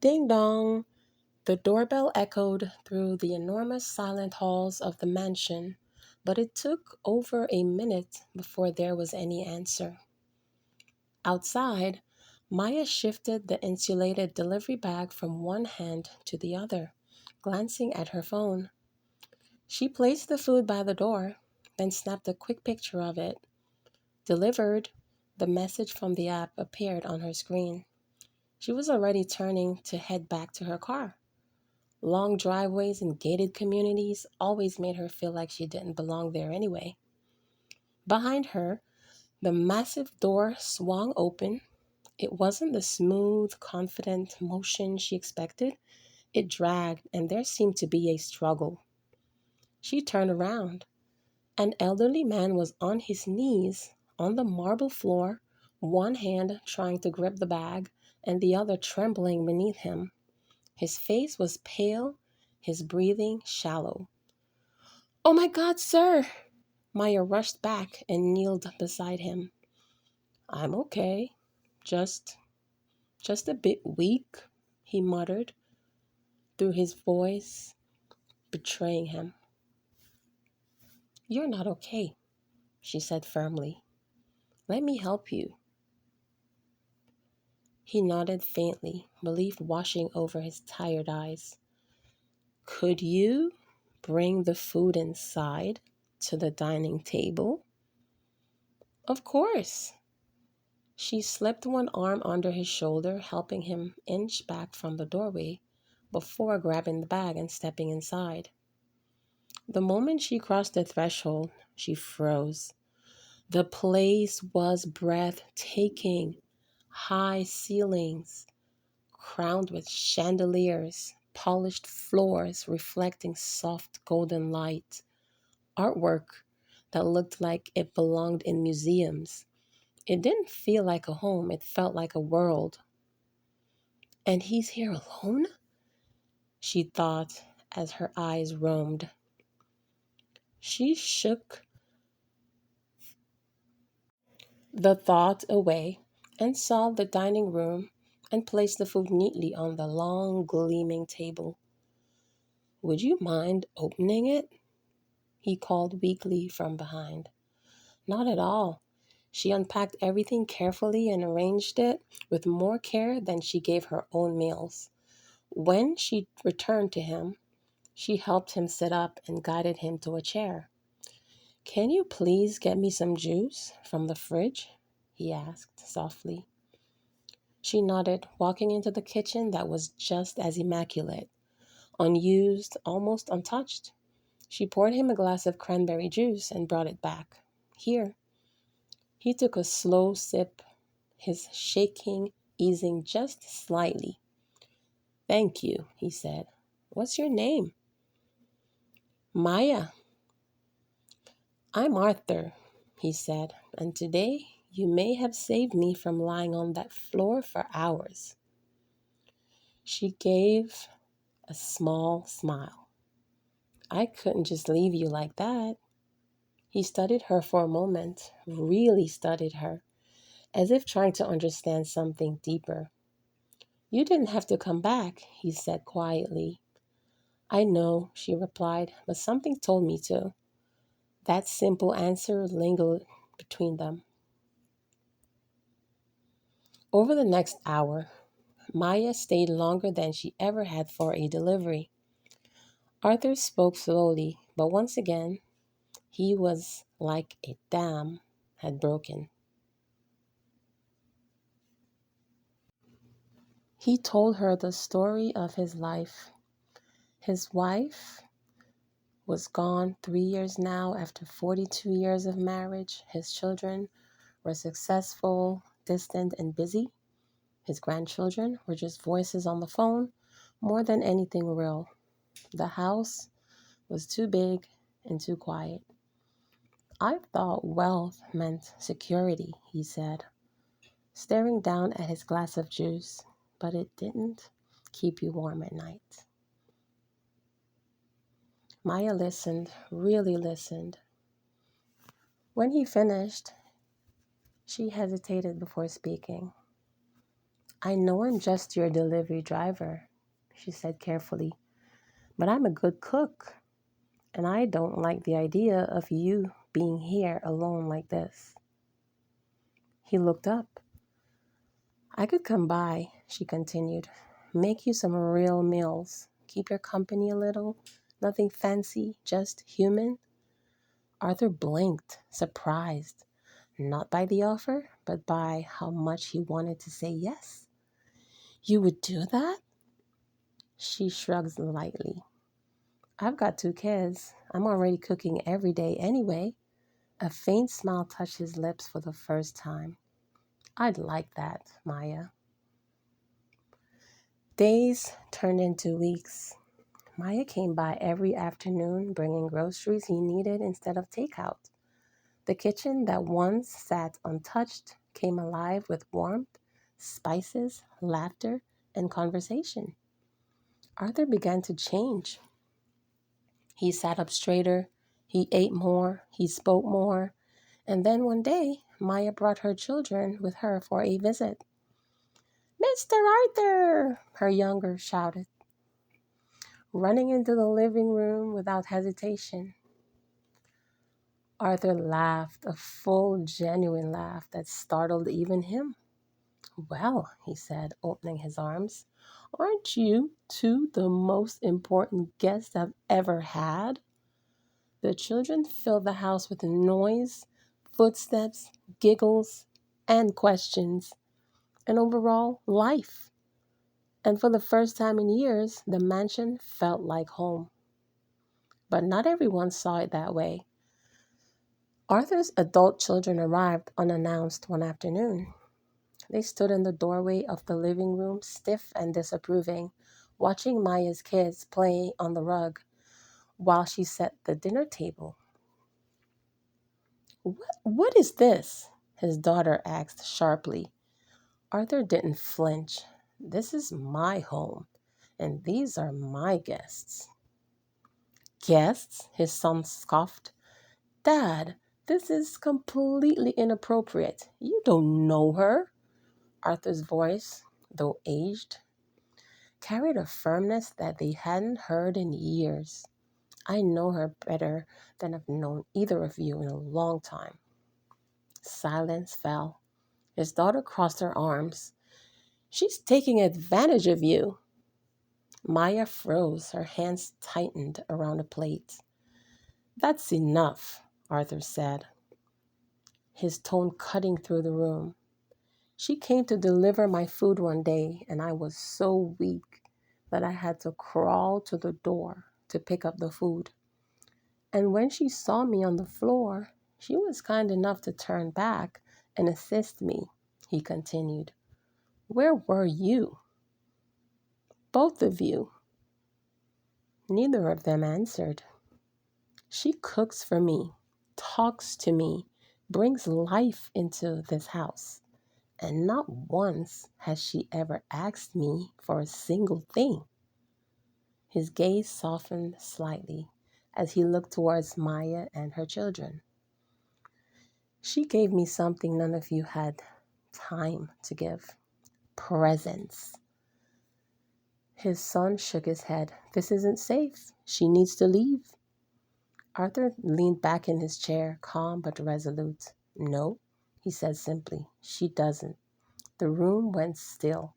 Ding dong! The doorbell echoed through the enormous silent halls of the mansion, but it took over a minute before there was any answer. Outside, Maya shifted the insulated delivery bag from one hand to the other, glancing at her phone. She placed the food by the door, then snapped a quick picture of it. Delivered, the message from the app appeared on her screen. She was already turning to head back to her car. Long driveways and gated communities always made her feel like she didn't belong there anyway. Behind her, the massive door swung open. It wasn't the smooth, confident motion she expected. It dragged, and there seemed to be a struggle. She turned around. An elderly man was on his knees on the marble floor, one hand trying to grip the bag and the other trembling beneath him. His face was pale, his breathing shallow. "Oh my God, sir!" Maya rushed back and kneeled beside him. "I'm okay. Just just a bit weak," he muttered, through his voice betraying him. "You're not okay," she said firmly. "Let me help you." He nodded faintly, relief washing over his tired eyes. "Could you bring the food inside to the dining table?" "Of course." She slipped one arm under his shoulder, helping him inch back from the doorway before grabbing the bag and stepping inside. The moment she crossed the threshold, she froze. The place was breathtaking. High ceilings, crowned with chandeliers, polished floors reflecting soft golden light, artwork that looked like it belonged in museums. It didn't feel like a home, it felt like a world. "And he's here alone?" she thought as her eyes roamed. She shook the thought away and saw the dining room and placed the food neatly on the long, gleaming table. "Would you mind opening it?" he called weakly from behind. "Not at all." She unpacked everything carefully and arranged it with more care than she gave her own meals. When she returned to him, she helped him sit up and guided him to a chair. "Can you please get me some juice from the fridge?" he asked softly. She nodded, walking into the kitchen that was just as immaculate, unused, almost untouched. She poured him a glass of cranberry juice and brought it back. "Here." He took a slow sip, his shaking easing just slightly. "Thank you," he said. "What's your name?" "Maya." "I'm Arthur," he said, "and today you may have saved me from lying on that floor for hours." She gave a small smile. "I couldn't just leave you like that." He studied her for a moment, really studied her, as if trying to understand something deeper. "You didn't have to come back," he said quietly. "I know," she replied, "but something told me to." That simple answer lingered between them. Over the next hour, Maya stayed longer than she ever had for a delivery. Arthur spoke slowly, but once again, he was like a dam had broken. He told her the story of his life. His wife was gone 3 years now after 42 years of marriage. His children were successful, distant, and busy. His grandchildren were just voices on the phone more than anything real. The house was too big and too quiet. "I thought wealth meant security," he said, staring down at his glass of juice, "but it didn't keep you warm at night." Maya listened, really listened. When he finished, she hesitated before speaking. I know I'm just your delivery driver, she said carefully, but I'm a good cook, and I don't like the idea of you being here alone like this. He looked up. I could come by, she continued, make you some real meals, keep your company a little, nothing fancy, just human. Arthur blinked, surprised, not by the offer, but by how much he wanted to say yes. You would do that? She shrugged lightly. I've got 2 kids. I'm already cooking every day anyway. A faint smile touched his lips for the first time. I'd like that, Maya. Days turned into weeks. Maya came by every afternoon bringing groceries he needed instead of takeout. The kitchen that once sat untouched came alive with warmth, spices, laughter, and conversation. Arthur began to change. He sat up straighter, he ate more, he spoke more, and then one day Maya brought her children with her for a visit. Mr. Arthur, her younger shouted, running into the living room without hesitation. Arthur laughed, a full, genuine laugh that startled even him. Well, he said, opening his arms, aren't you two the most important guests I've ever had? The children filled the house with noise, footsteps, giggles, and questions, and overall, life. And for the first time in years, the mansion felt like home. But not everyone saw it that way. Arthur's adult children arrived unannounced one afternoon. They stood in the doorway of the living room, stiff and disapproving, watching Maya's kids play on the rug while she set the dinner table. What is this? His daughter asked sharply. Arthur didn't flinch. This is my home, and these are my guests. Guests? His son scoffed. Dad, this is completely inappropriate. You don't know her. Arthur's voice, though aged, carried a firmness that they hadn't heard in years. I know her better than I've known either of you in a long time. Silence fell. His daughter crossed her arms. She's taking advantage of you. Maya froze, her hands tightened around a plate. That's enough, Arthur said, his tone cutting through the room. She came to deliver my food one day, and I was so weak that I had to crawl to the door to pick up the food. And when she saw me on the floor, she was kind enough to turn back and assist me, he continued. Where were you? Both of you. Neither of them answered. She cooks for me, talks to me, brings life into this house. And not once has she ever asked me for a single thing. His gaze softened slightly as he looked towards Maya and her children. She gave me something none of you had time to give. Presents. His son shook his head. This isn't safe. She needs to leave. Arthur leaned back in his chair, calm but resolute. No, he said simply. She doesn't. The room went still.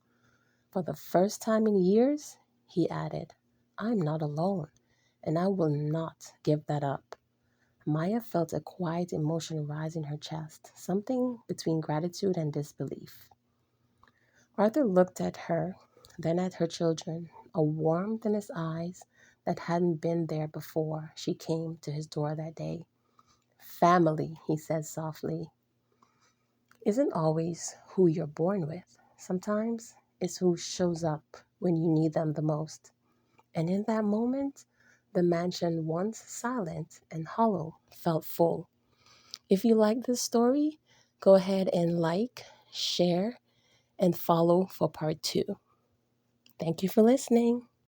For the first time in years, he added, I'm not alone, and I will not give that up. Maya felt a quiet emotion rise in her chest, something between gratitude and disbelief. Arthur looked at her, then at her children, a warmth in his eyes that hadn't been there before she came to his door that day. Family, he said softly, isn't always who you're born with. Sometimes it's who shows up when you need them the most. And in that moment, the mansion, once silent and hollow, felt full. If you like this story, go ahead and like, share, and follow for part 2. Thank you for listening.